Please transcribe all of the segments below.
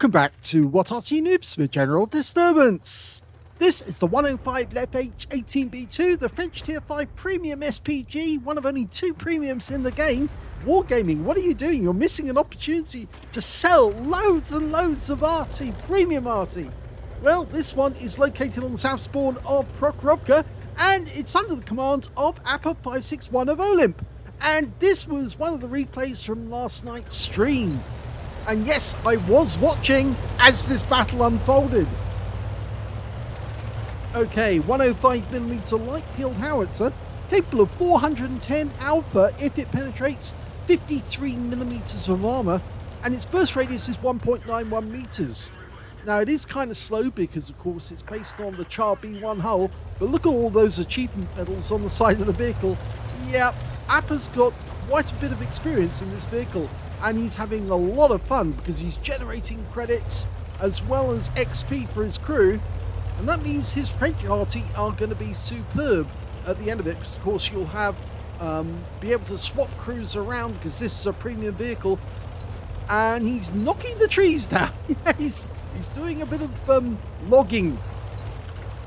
Welcome back to What RT Noobs with General Disturbance. This is the 105 LEPH 18B2, the French Tier 5 Premium SPG, one of only two premiums in the game. Wargaming, what are you doing? You're missing an opportunity to sell loads and loads of RT, premium RT. Well, this one is located on the south spawn of Prokhorovka, and it's under the command of APA561 of Olymp. And this was one of the replays from last night's stream. And yes, I was watching as this battle unfolded. Okay, 105mm light field howitzer, capable of 410 alpha if it penetrates 53mm of armor, and its burst radius is 1.91 meters. Now it is kind of slow because of course it's based on the Char B1 hull, but look at all those achievement medals on the side of the vehicle. Yeah, APA's got quite a bit of experience in this vehicle, and he's having a lot of fun because he's generating credits as well as XP for his crew, and that means his French RT are going to be superb at the end of it, because of course you'll have be able to swap crews around because this is a premium vehicle. And he's knocking the trees down. Yeah, he's doing a bit of logging.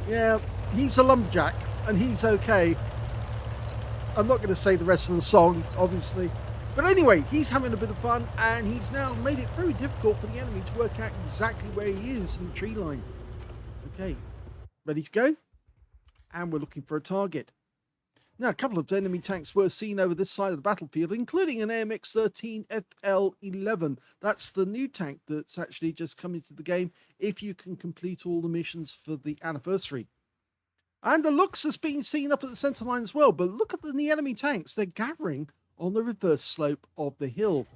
Yeah, he's a lumberjack and he's okay. I'm not going to say the rest of the song, obviously. But anyway, he's having a bit of fun, and he's now made it very difficult for the enemy to work out exactly where he is in the tree line. Okay, ready to go? And we're looking for a target. Now, a couple of enemy tanks were seen over this side of the battlefield, including an AMX-13 FL-11. That's the new tank that's actually just come into the game if you can complete all the missions for the anniversary. And the Lux has been seen up at the center line as well, but look at the enemy tanks. They're gathering on the reverse slope of the hill.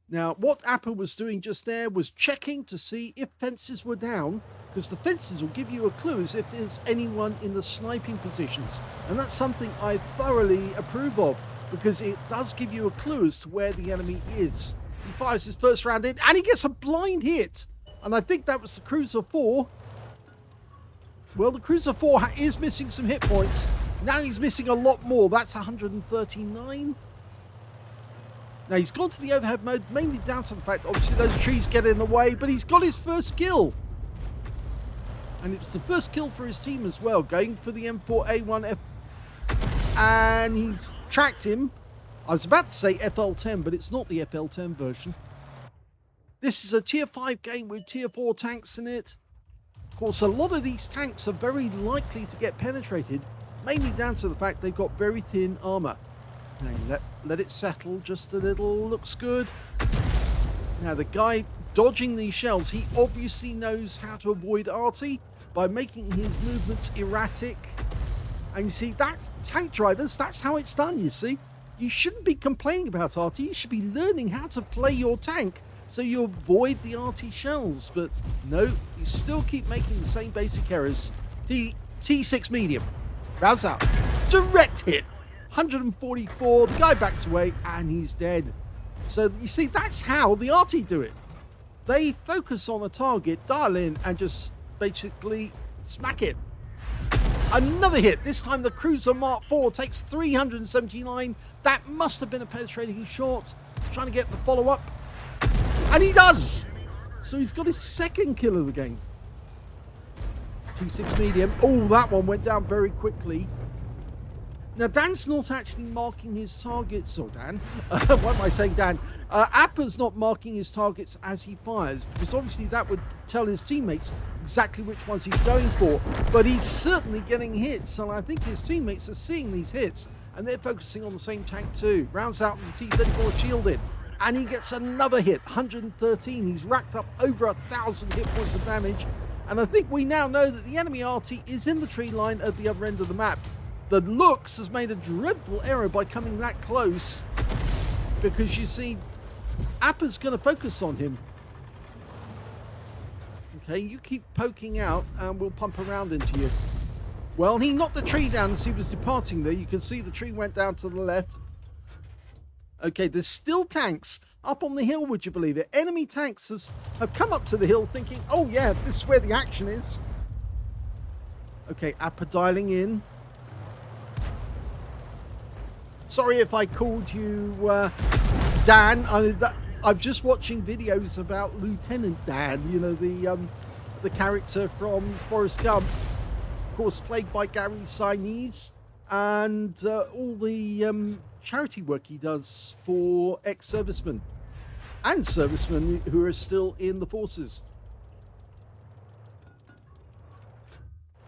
Now, what APA was doing just there was checking to see if fences were down, because the fences will give you a clue as if there's anyone in the sniping positions. And that's something I thoroughly approve of, because it does give you a clue as to where the enemy is. He fires his first round in, and he gets a blind hit. And I think that was the Cruiser 4. Well, the Cruiser 4 is missing some hit points. Now he's missing a lot more. That's 139. Now he's gone to the overhead mode, mainly down to the fact that obviously those trees get in the way, but he's got his first kill. And it's the first kill for his team as well, going for the M4A1F. And he's tracked him. I was about to say FL10, but it's not the FL10 version. This is a tier 5 game with tier 4 tanks in it. Of course, a lot of these tanks are very likely to get penetrated, mainly down to the fact they've got very thin armor. Now let it settle just a little. Looks good. Now the guy dodging these shells, he obviously knows how to avoid RT by making his movements erratic. And you see, that's tank drivers, that's how it's done, you see. You shouldn't be complaining about RT, you should be learning how to play your tank so you avoid the RT shells. But no, you still keep making the same basic errors. T6 medium, rounds out, direct hit. 144, the guy backs away and he's dead. So you see, that's how the RT do it. They focus on a target, dial in, and just basically smack it. Another hit, this time the Cruiser Mark IV takes 379. That must have been a penetrating shot. Trying to get the follow-up. And he does! So he's got his second kill of the game. 2-6 medium. Oh, that one went down very quickly. Now, Dan's not actually marking his targets, or Dan, what am I saying, Dan? APA's not marking his targets as he fires, because obviously that would tell his teammates exactly which ones he's going for, but he's certainly getting hits, and I think his teammates are seeing these hits, and they're focusing on the same tank too. Rounds out the T-34 shielded, and he gets another hit, 113. He's racked up over 1,000 hit points of damage, and I think we now know that the enemy RT is in the tree line at the other end of the map. The Lux has made a dreadful error by coming that close, because you see, APA's going to focus on him. Okay, you keep poking out and we'll pump around into you. Well, he knocked the tree down as he was departing there. You can see the tree went down to the left. Okay, there's still tanks up on the hill, would you believe it? Enemy tanks have come up to the hill thinking, oh yeah, this is where the action is. Okay, APA dialing in. Sorry if I called you Dan. I'm just watching videos about Lieutenant Dan, you know, the character from Forrest Gump, of course, played by Gary Sinise, and all the charity work he does for ex-servicemen and servicemen who are still in the forces.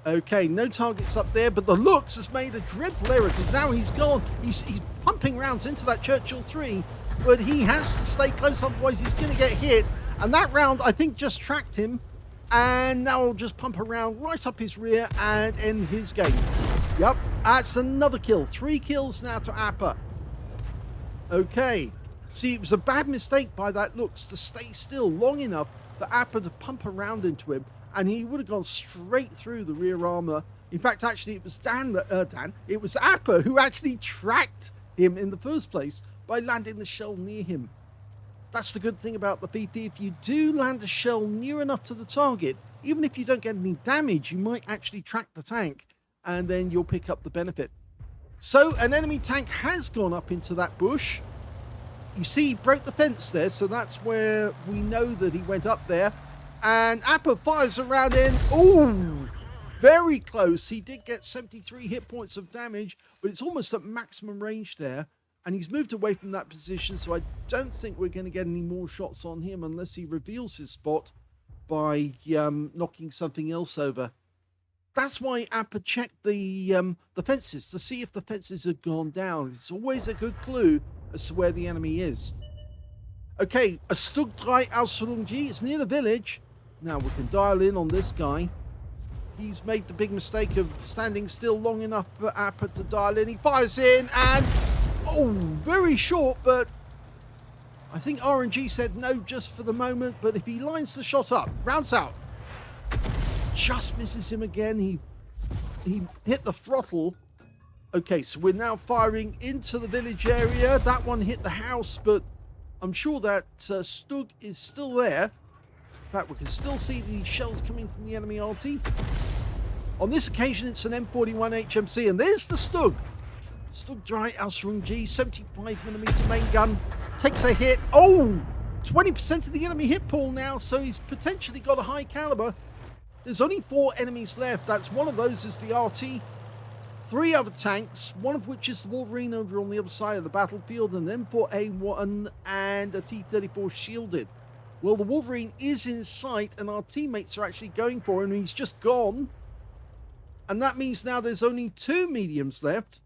Okay, no targets up there, but the looks has made a dreadful error because now he's gone. He's pumping rounds into that Churchill 3, but he has to stay close, otherwise he's going to get hit. And that round, I think, just tracked him. And now I'll just pump around right up his rear and end his game. Yep, that's another kill. 3 kills now to Appa. Okay, see, it was a bad mistake by that looks to stay still long enough for Appa to pump around into him, and he would have gone straight through the rear armor. In fact, actually, it was it was Appa who actually tracked him in the first place by landing the shell near him. That's the good thing about the PP. If you do land a shell near enough to the target, even if you don't get any damage, you might actually track the tank, and then you'll pick up the benefit. So an enemy tank has gone up into that bush. You see, he broke the fence there, so that's where we know that he went up there. And Appa fires around in. Ooh, very close. He did get 73 hit points of damage, but it's almost at maximum range there. And he's moved away from that position, so I don't think we're going to get any more shots on him unless he reveals his spot by knocking something else over. That's why Appa checked the fences to see if the fences had gone down. It's always a good clue as to where the enemy is. Okay, a Stug 3 Ausrungi. It's near the village. Now we can dial in on this guy. He's made the big mistake of standing still long enough for Appa to dial in. He fires in and... oh, very short, but I think RNG said no just for the moment. But if he lines the shot up, rounds out, just misses him again. He hit the throttle. Okay, so we're now firing into the village area. That one hit the house, but I'm sure that Stug is still there. In fact, we can still see the shells coming from the enemy RT. On this occasion, it's an M41 HMC, and there's the Stug. Stug 3 Ausrungi, 75mm main gun, takes a hit. Oh, 20% of the enemy hit pool now, so he's potentially got a high caliber. There's only 4 enemies left. That's one of those is the RT. 3 other tanks, one of which is the Wolverine over on the other side of the battlefield, and then for A1 and a T-34 shielded. Well, the Wolverine is in sight, and our teammates are actually going for him, and he's just gone. And that means now there's only 2 mediums left.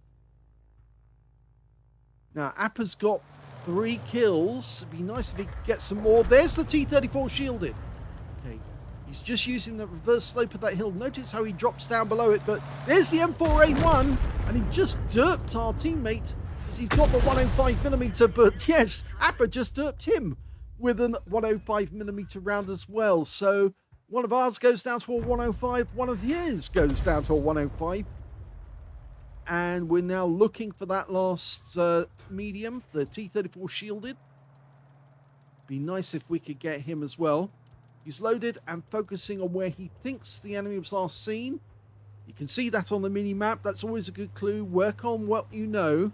Now, Appa's got 3 kills. It'd be nice if he could get some more. There's the T-34 shielded. Okay, he's just using the reverse slope of that hill. Notice how he drops down below it, but there's the M4A1, and he just derped our teammate because he's got the 105mm, but yes, Appa just derped him with an 105mm round as well. So one of ours goes down to a 105, one of his goes down to a 105. And we're now looking for that last medium, the T-34 shielded. Be nice if we could get him as well. He's loaded and focusing on where he thinks the enemy was last seen. You can see that on the mini-map. That's always a good clue. Work on what you know.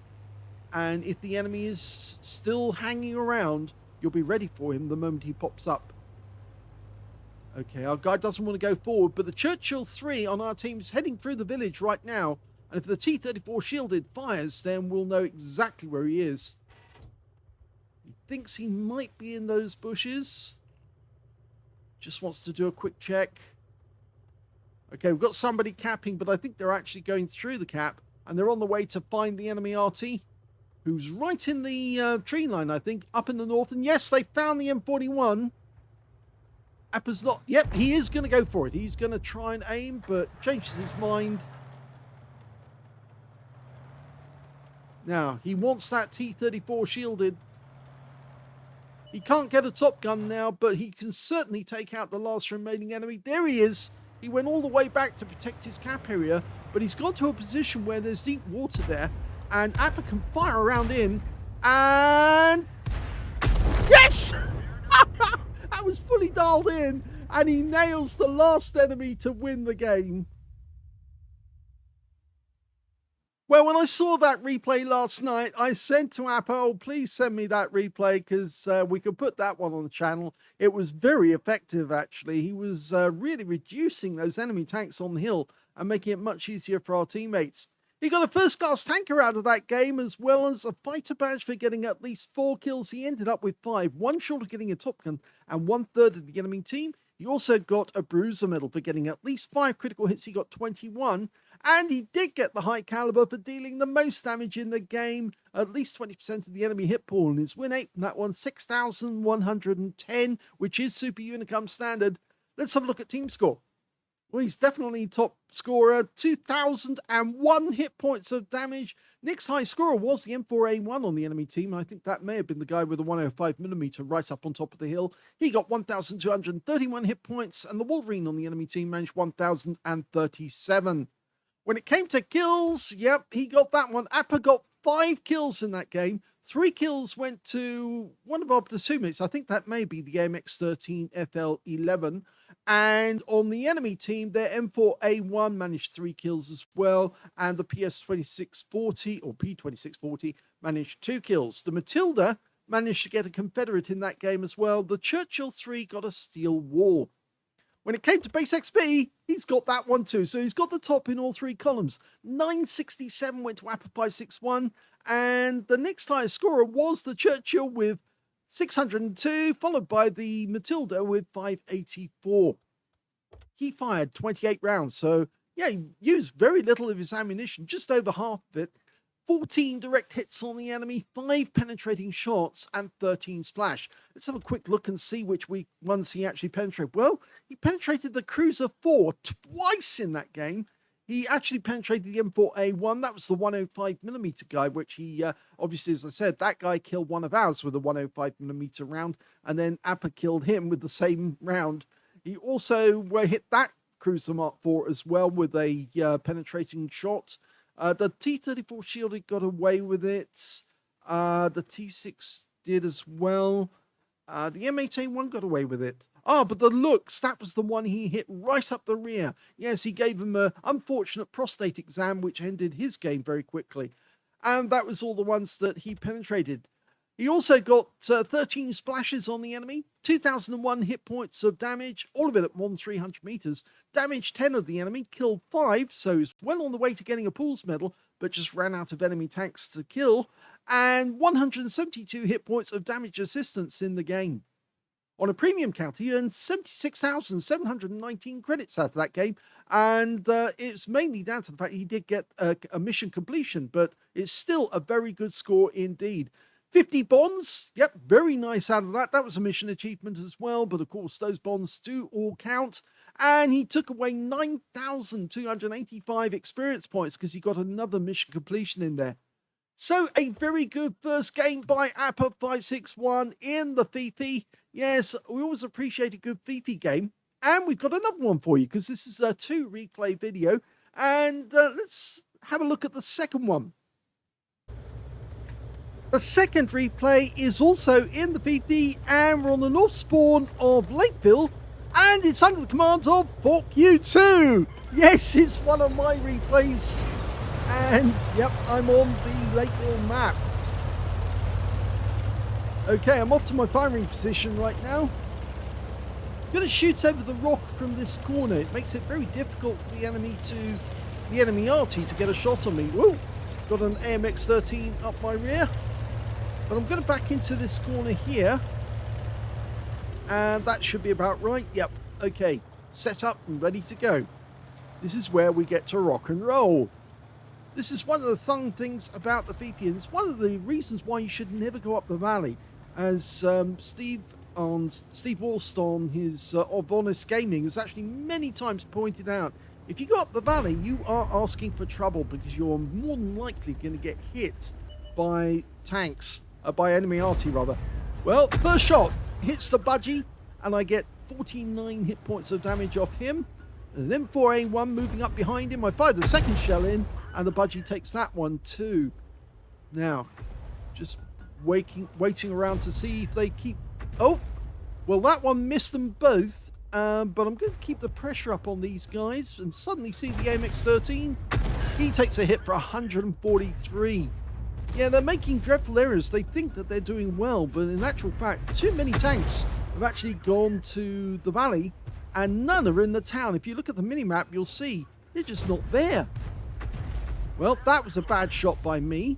And if the enemy is still hanging around, you'll be ready for him the moment he pops up. Okay, our guy doesn't want to go forward, but the Churchill 3 on our team is heading through the village right now. And if the T-34 shielded fires, then we'll know exactly where he is. He thinks he might be in those bushes. Just wants to do a quick check. Okay, we've got somebody capping, but I think they're actually going through the cap. And they're on the way to find the enemy RT, who's right in the tree line, I think, up in the north. And yes, they found the M41. Appa's not... Yep, he is going to go for it. He's going to try and aim, but changes his mind. Now, he wants that T-34 shielded. He can't get a top gun now, but he can certainly take out the last remaining enemy. There he is. He went all the way back to protect his cap area, but he's got to a position where there's deep water there, and Appa can fire around in, and... yes! That was fully dialed in, and he nails the last enemy to win the game. Well, when I saw that replay last night, I said to Apple, please send me that replay because we could put that one on the channel. It was very effective, actually. He was really reducing those enemy tanks on the hill and making it much easier for our teammates. He got a first class tanker out of that game, as well as a fighter badge for getting at least 4 kills. He ended up with 5, one short of getting a Top Gun and 1/3 of the enemy team. He also got a bruiser medal for getting at least 5 critical hits. He got 21. And he did get the high caliber for dealing the most damage in the game, at least 20% of the enemy hit pool. And his win rate from that one, 6,110, which is Super Unicum standard. Let's have a look at team score. Well, he's definitely top scorer, 2,001 hit points of damage. Nick's high scorer was the M4A1 on the enemy team. I think that may have been the guy with the 105mm right up on top of the hill. He got 1,231 hit points, and the Wolverine on the enemy team managed 1,037. When it came to kills, yep, he got that one. Appa got 5 kills in that game. 3 kills went to one of our platoonmates. I think that may be the AMX-13 FL11. And on the enemy team, their M4A1 managed 3 kills as well. And the PS2640 or P2640 managed 2 kills. The Matilda managed to get a Confederate in that game as well. The Churchill 3 got a steel wall. When it came to base XP, he's got that one too. So he's got the top in all 3 columns. 967 went to Apple 561. And the next highest scorer was the Churchill with 602, followed by the Matilda with 584. He fired 28 rounds. So yeah, he used very little of his ammunition, just over half of it. 14 direct hits on the enemy, 5 penetrating shots, and 13 splash. Let's have a quick look and see which ones he actually penetrated. Well, he penetrated the Cruiser 4 twice in that game. He actually penetrated the M4A1. That was the 105mm guy, which he, obviously, as I said, that guy killed one of ours with a 105mm round, and then Appa killed him with the same round. He also hit that Cruiser Mark 4 as well with a penetrating shot. The T-34 Shielded got away with it. The T-6 did as well. The M8A1 got away with it. But the Lux, that was the one he hit right up the rear. Yes, he gave him an unfortunate prostate exam, which ended his game very quickly. And that was all the ones that he penetrated. He also got 13 splashes on the enemy, 2,001 hit points of damage, all of it at 300 meters. Damaged 10 of the enemy, killed 5, so he's well on the way to getting a Pools medal, but just ran out of enemy tanks to kill. And 172 hit points of damage assistance in the game. On a premium count, he earned 76,719 credits out of that game. And it's mainly down to the fact he did get a mission completion, but it's still a very good score indeed. 50 bonds, yep, very nice out of that. That was a mission achievement as well, but of course those bonds do all count. And he took away 9,285 experience points because he got another mission completion in there. So a very good first game by Appa 561 in the Fifi. Yes, we always appreciate a good Fifi game. And we've got another one for you because this is a 2 replay video. And let's have a look at the second one. The second replay is also in the Fifi, and we're on the north spawn of Lakeville, and it's under the command of Fork U2. Yes, it's one of my replays, and yep, I'm on the Lakeville map. Okay, I'm off to my firing position right now. I'm going to shoot over the rock from this corner. It makes it very difficult for the enemy RT to get a shot on me. Woo! Got an AMX-13 up my rear. But I'm going to back into this corner here. And that should be about right. Yep. Okay. Set up and ready to go. This is where we get to rock and roll. This is one of the fun things about the Fifi, and it's one of the reasons why you should never go up the valley. As Steve Walst on his of Honest Gaming has actually many times pointed out, if you go up the valley, you are asking for trouble because you're more than likely going to get hit by tanks. By enemy RT rather. Well, first shot hits the budgie and I get 49 hit points of damage off him. And then M4A1 moving up behind him. I fire the second shell in and the budgie takes that one too. Now, just waiting around to see if they keep... Oh, well that one missed them both. But I'm going to keep the pressure up on these guys and suddenly see the AMX-13 He takes a hit for 143. Yeah, they're making dreadful errors. They think that they're doing well, but in actual fact, too many tanks have actually gone to the valley and none are in the town. If you look at the minimap, you'll see they're just not there. Well, that was a bad shot by me.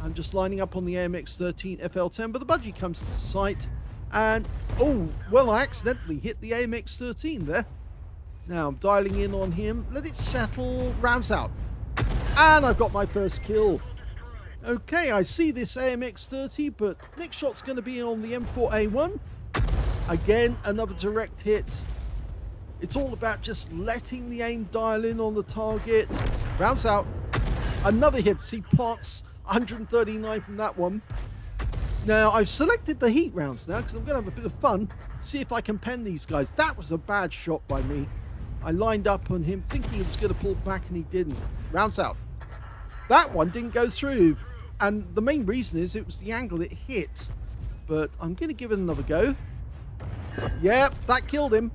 I'm just lining up on the AMX-13 FL10, but the Budgie comes into sight and, oh, well, I accidentally hit the AMX-13 there. Now I'm dialing in on him. Let it settle. Rounds out. And I've got my first kill. Okay, I see this AMX-30, but next shot's going to be on the M4A1. Again, another direct hit. It's all about just letting the aim dial in on the target. Rounds out. Another hit. See, plants 139 from that one. Now, I've selected the heat rounds now because I'm going to have a bit of fun. See if I can pen these guys. That was a bad shot by me. I lined up on him thinking he was going to pull back and he didn't. Rounds out. That one didn't go through. And the main reason is it was the angle it hit. But I'm going to give it another go. Yep, that killed him.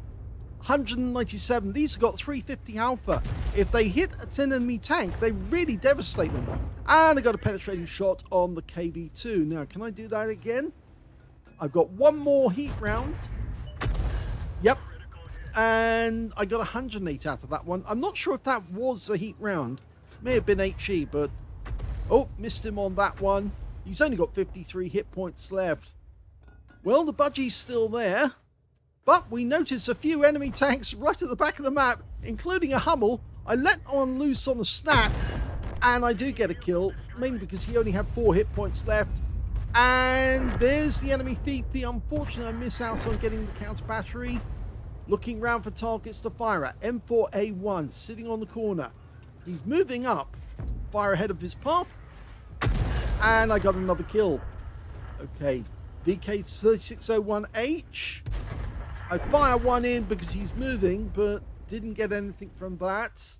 197. These have got 350 alpha. If they hit a 10 enemy tank, they really devastate them. And I got a penetrating shot on the KV2. Now, can I do that again? I've got one more heat round. Yep. And I got 108 out of that one. I'm not sure if that was a heat round. May have been HE, but... Oh, missed him on that one. He's only got 53 hit points left. Well, the Budgie's still there. But we notice a few enemy tanks right at the back of the map, including a Hummel. I let one loose on the snap, and I do get a kill, mainly because he only had 4 hit points left. And there's the enemy Fifi. Unfortunately, I miss out on getting the counter battery. Looking round for targets to fire at. M4A1 sitting on the corner. He's moving up. Fire ahead of his path. And I got another kill. Okay. VK3601H. I fire one in because he's moving, but didn't get anything from that.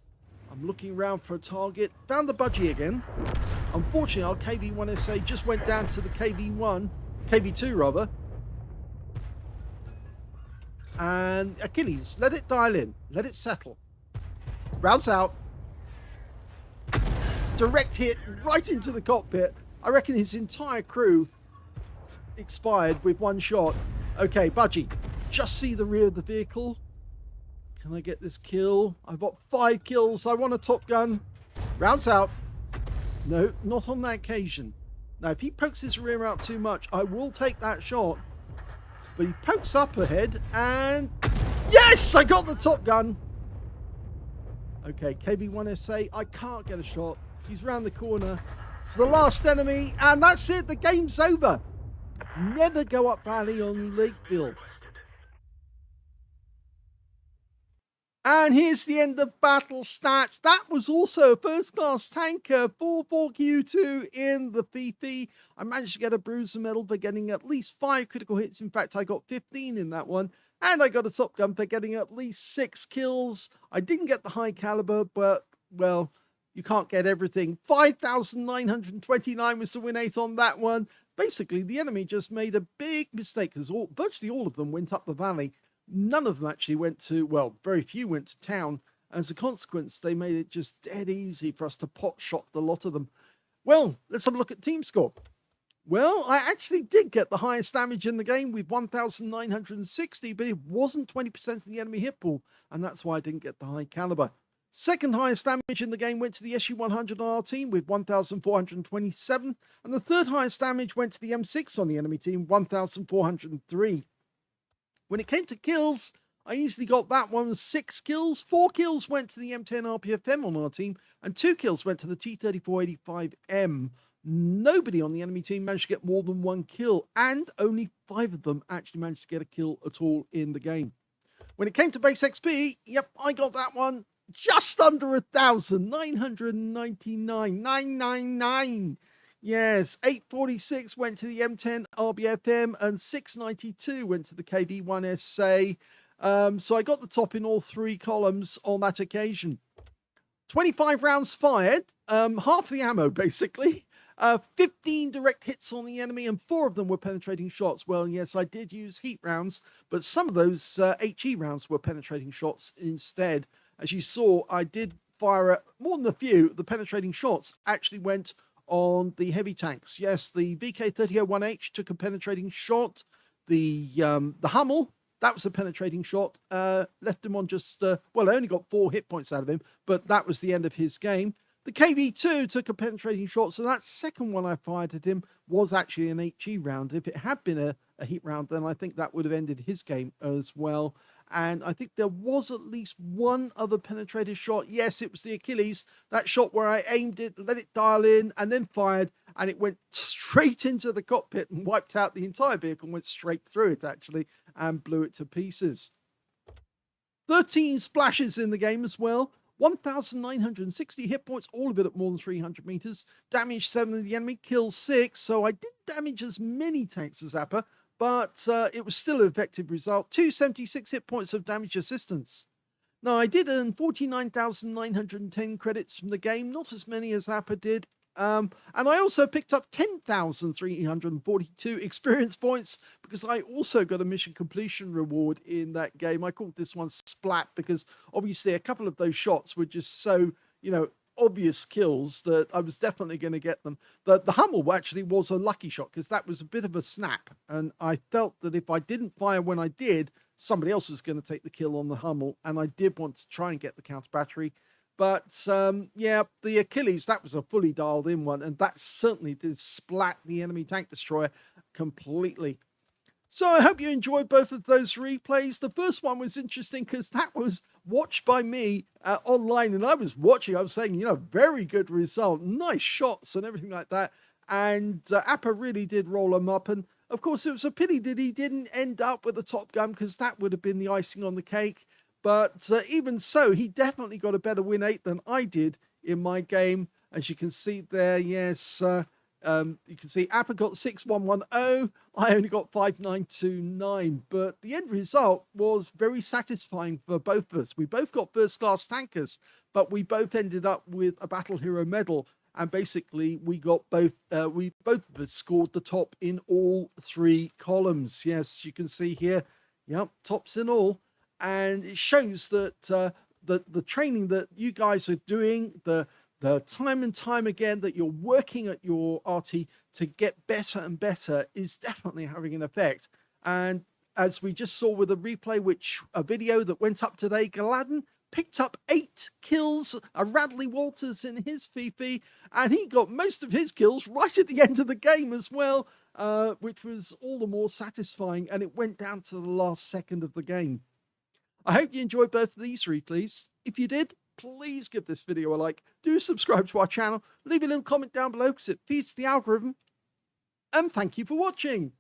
I'm looking around for a target. Found the Budgie again. Unfortunately, our KV-1SA just went down to the KV-2 rather. And Achilles, let it dial in. Let it settle. Rounds out. Direct hit right into the cockpit. I reckon his entire crew expired with one shot. Okay, Budgie, just see the rear of the vehicle. Can I get this kill? I've got 5 kills. I want a Top Gun. Rounds out. No, not on that occasion. Now, if he pokes his rear out too much, I will take that shot. But he pokes up ahead and... Yes! I got the Top Gun! Okay, KV-1SA, I can't get a shot. He's round the corner. It's the last enemy, and that's it. The game's over. Never go up valley on Lakeville. And here's the end of battle stats. That was also a first-class tanker for 4Q2 in the Fifi. I managed to get a Bruiser medal for getting at least 5 critical hits. In fact, I got 15 in that one. And I got a Top Gun for getting at least 6 kills. I didn't get the high caliber, but, well, you can't get everything. 5,929 was the win rate on that one. Basically, the enemy just made a big mistake because virtually all of them went up the valley. None of them actually went to, well, very few went to town. As a consequence, they made it just dead easy for us to pot shot the lot of them. Well, let's have a look at team score. Well, I actually did get the highest damage in the game with 1,960, but it wasn't 20% of the enemy hit pool, and that's why I didn't get the high caliber. Second highest damage in the game went to the SU-100 on our team with 1,427, and the third highest damage went to the M6 on the enemy team, 1,403. When it came to kills, I easily got that one with 6 kills. 4 kills went to the M10 RPFM on our team, and 2 kills went to the T3485M. Nobody on the enemy team managed to get more than 1 kill, and only 5 of them actually managed to get a kill at all in the game. When it came to base XP, yep, I got that one just under 1,000, 999. Yes, 846 went to the M10 RBFM and 692 went to the KV-1SA. So I got the top in all 3 columns on that occasion. 25 rounds fired, half the ammo basically. 15 direct hits on the enemy and 4 of them were penetrating shots. Well, yes, I did use heat rounds, but some of those HE rounds were penetrating shots instead. As you saw, I did fire at more than a few. The penetrating shots actually went on the heavy tanks. Yes, the VK3001H took a penetrating shot. The Hummel, that was a penetrating shot. Left him on just, well, I only got 4 hit points out of him, but that was the end of his game. The KV2 took a penetrating shot, so that second one I fired at him was actually an HE round. If it had been a heat round, then I think that would have ended his game as well. And I think there was at least one other penetrated shot. Yes, it was the Achilles. That shot where I aimed it, let it dial in, and then fired, and it went straight into the cockpit and wiped out the entire vehicle, went straight through it, actually, and blew it to pieces. 13 splashes in the game as well. 1,960 hit points, all of it at more than 300 meters. Damage 7 of the enemy, kill 6. So I didn't damage as many tanks as Appa, but it was still an effective result. 276 hit points of damage assistance. Now, I did earn 49,910 credits from the game, not as many as Appa did. And I also picked up 10,342 experience points because I also got a mission completion reward in that game. I called this one Splat because obviously a couple of those shots were just so, obvious kills that I was definitely going to get them. The Hummel actually was a lucky shot because that was a bit of a snap. And I felt that if I didn't fire when I did, somebody else was going to take the kill on the Hummel. And I did want to try and get the counter battery. But yeah, the Achilles, that was a fully dialed in one. And that certainly did splat the enemy tank destroyer completely. So I hope you enjoyed both of those replays. The first one was interesting because that was watched by me online, and I was watching. I was saying, very good result, nice shots and everything like that. And Appa really did roll him up. And of course, it was a pity that he didn't end up with the Top Gun because that would have been the icing on the cake. But even so, he definitely got a better win 8 than I did in my game. As you can see there, yes. You can see Appa got 6110. I only got 5929. But the end result was very satisfying for both of us. We both got first class tankers, but we both ended up with a Battle Hero medal. And basically, we got both of us scored the top in all 3 columns. Yes, you can see here. Yep, tops in all. And it shows that the training that you guys are doing, the time and time again that you're working at your RT to get better and better is definitely having an effect. And as we just saw with a replay, a video that went up today, Galadan picked up 8 kills, a Radley Walters in his Fifi, and he got most of his kills right at the end of the game as well, which was all the more satisfying, and it went down to the last second of the game. I hope you enjoyed both of these replays. If you did, please give this video a like. Do subscribe to our channel. Leave a little comment down below because it feeds the algorithm. And thank you for watching.